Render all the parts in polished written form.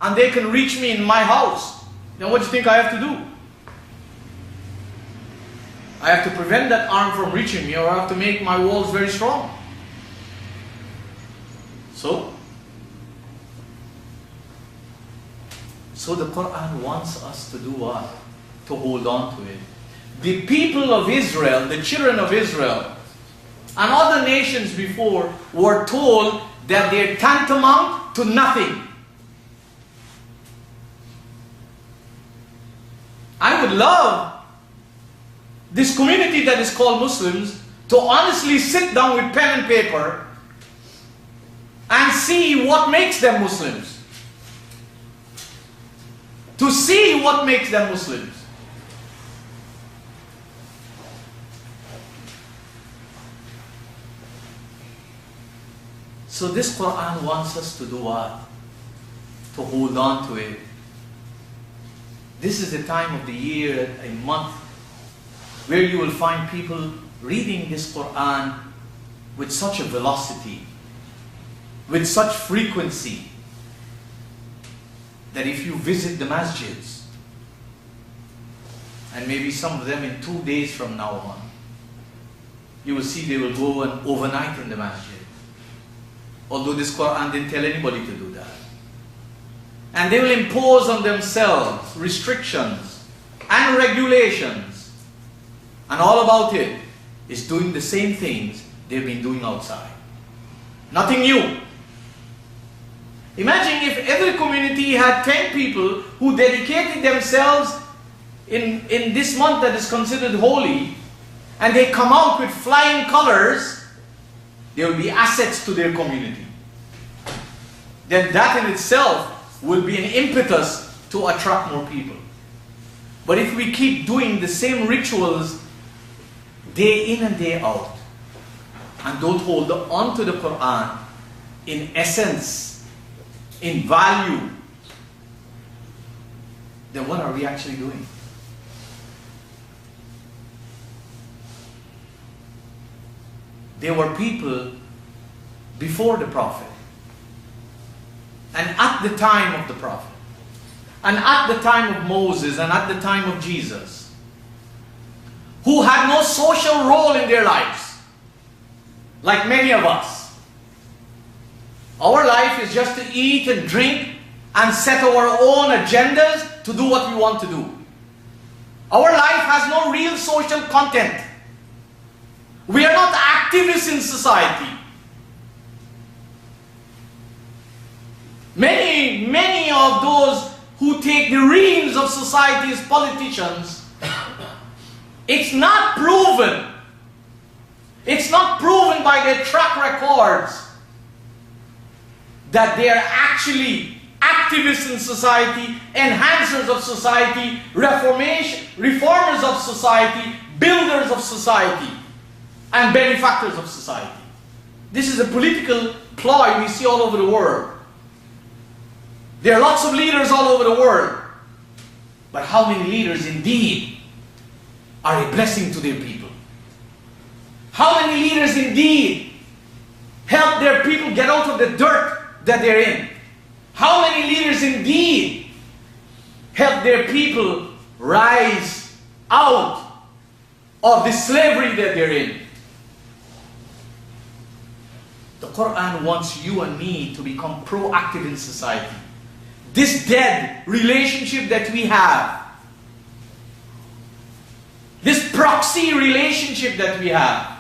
and they can reach me in my house, then what do you think I have to do? I have to prevent that arm from reaching me, or I have to make my walls very strong. So the Qur'an wants us to do what? To hold on to it. The people of Israel, the children of Israel, and other nations before were told that they're tantamount to nothing. I would love this community that is called Muslims to honestly sit down with pen and paper and see what makes them Muslims. To see what makes them Muslims. So this Qur'an wants us to do what? To hold on to it. This is the time of the year, a month, where you will find people reading this Qur'an with such a velocity, with such frequency, that if you visit the masjids, and maybe some of them in 2 days from now on, you will see they will go and overnight in the masjid. Although this Qur'an didn't tell anybody to do that. And they will impose on themselves restrictions and regulations. And all about it is doing the same things they've been doing outside. Nothing new. Imagine if every community had 10 people who dedicated themselves in this month that is considered holy, and they come out with flying colors. They will be assets to their community. Then that in itself will be an impetus to attract more people. But if we keep doing the same rituals day in and day out, and don't hold on to the Qur'an in essence, in value, then what are we actually doing? There were people before the Prophet, and at the time of the Prophet, and at the time of Moses, and at the time of Jesus, who had no social role in their lives, like many of us. Our life is just to eat and drink and set our own agendas to do what we want to do. Our life has no real social content. We are not activists in society. Many of those who take the reins of society as politicians, it's not proven. It's not proven by their track records that they are actually activists in society, enhancers of society, reformers of society, builders of society, and benefactors of society. This is a political ploy we see all over the world. There are lots of leaders all over the world. But how many leaders indeed are a blessing to their people? How many leaders indeed help their people get out of the dirt that they're in? How many leaders indeed help their people rise out of the slavery that they're in? The Qur'an wants you and me to become proactive in society. This dead relationship that we have, this proxy relationship that we have,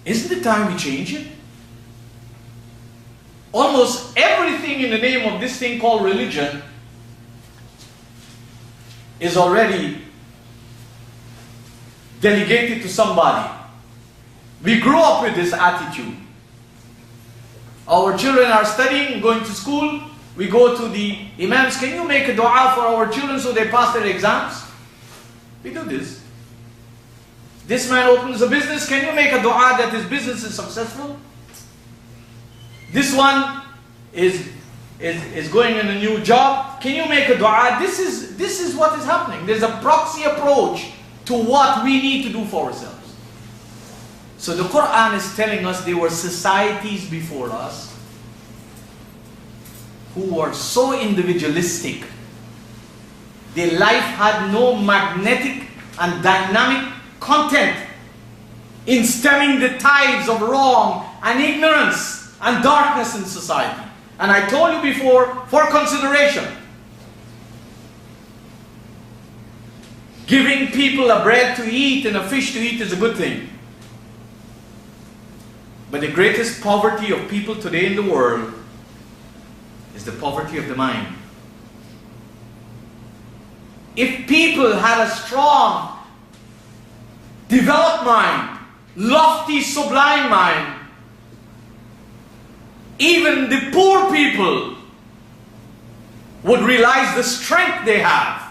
isn't it time we change it? Almost everything in the name of this thing called religion is already delegated to somebody. We grew up with this attitude. Our children are studying, going to school. We go to the imams, can you make a dua for our children so they pass their exams? We do this. This man opens a business, can you make a dua that his business is successful? This one is going in a new job, can you make a dua? This is what is happening. There's a proxy approach to what we need to do for ourselves. So the Qur'an is telling us there were societies before us who were so individualistic. Their life had no magnetic and dynamic content in stemming the tides of wrong and ignorance and darkness in society. And I told you before, for consideration, giving people a bread to eat and a fish to eat is a good thing. But the greatest poverty of people today in the world is the poverty of the mind. If people had a strong, developed mind, lofty, sublime mind, even the poor people would realize the strength they have,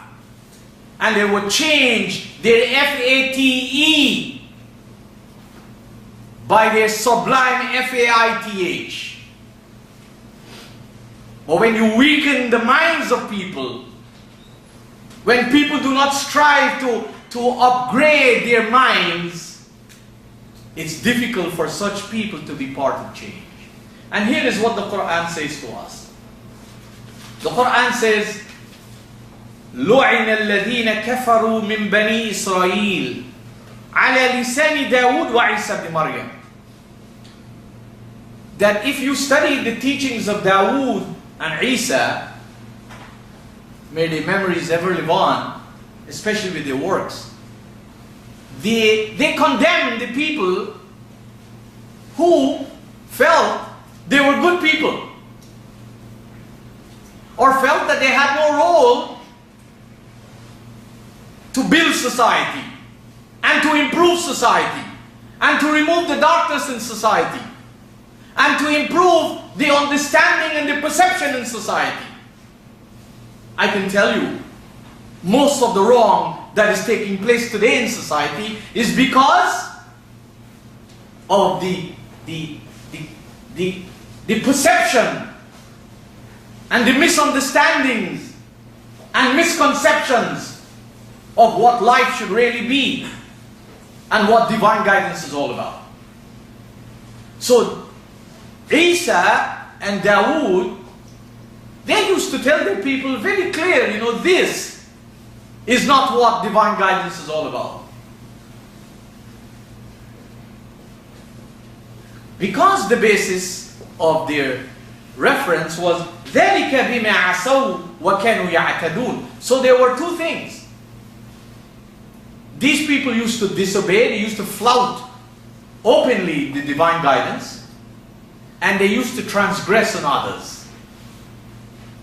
and they would change their FATE by their sublime FAITH. But when you weaken the minds of people, when people do not strive to upgrade their minds, it's difficult for such people to be part of change. And here is what the Qur'an says to us. The Qur'an says, لُعِنَ الَّذِينَ كَفَرُوا مِنْ بَنِي إِسْرَائِيلَ عَلَى لِسَانِ دَاوُدْ وَعِيسَى بْنِ مَرْيَمَ. That if you study the teachings of Dawood and Isa, may their memories ever live on, especially with their works, they condemn the people who felt they were good people, or felt that they had no role to build society, and to improve society, and to remove the darkness in society, and to improve the understanding and the perception in society. I can tell you, most of the wrong that is taking place today in society is because of the perception and the misunderstandings and misconceptions of what life should really be and what divine guidance is all about. So Isa and Dawood, they used to tell their people very clear, this is not what divine guidance is all about. Because the basis of their reference was ذَلِكَ بِمَا عَصَوْا وَكَانُوا يَعْتَدُونَ. So there were two things. These people used to disobey, they used to flout openly the divine guidance, and they used to transgress on others.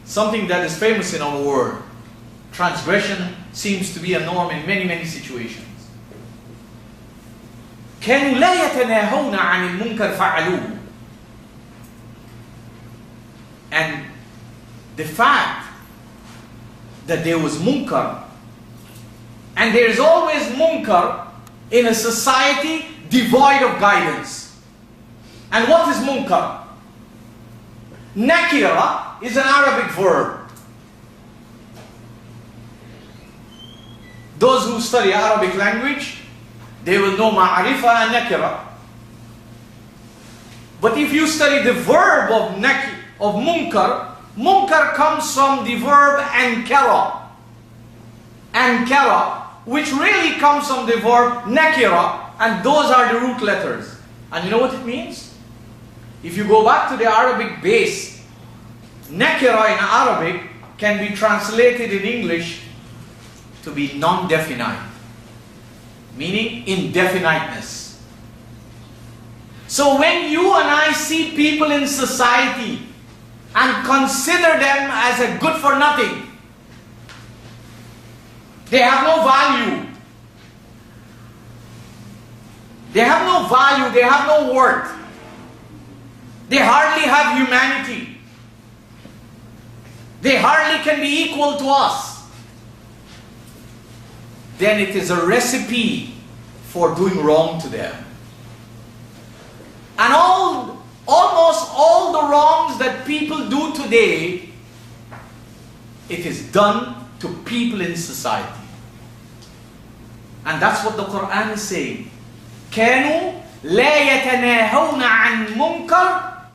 Something that is famous in our world. Transgression seems to be a norm in many, many situations. كانوا لا يتناهون عن المنكر فعلوه. And the fact that there was munkar, and there is always munkar in a society devoid of guidance. And what is munkar? Nakira is an Arabic verb. Those who study Arabic language, they will know ma'arifa and nakira. But if you study the verb of munkar, munkar comes from the verb ankara. Ankara, which really comes from the verb nakira, and those are the root letters. And you know what it means? If you go back to the Arabic base, nakira in Arabic can be translated in English to be non-definite, meaning indefiniteness. So when you and I see people in society and consider them as a good for nothing, they have no value. They have no value, they have no worth. They hardly have humanity. They hardly can be equal to us. Then it is a recipe for doing wrong to them. And almost all the wrongs that people do today, it is done to people in society. And that's what the Qur'an is saying. كانوا لا يتناهون عن منكر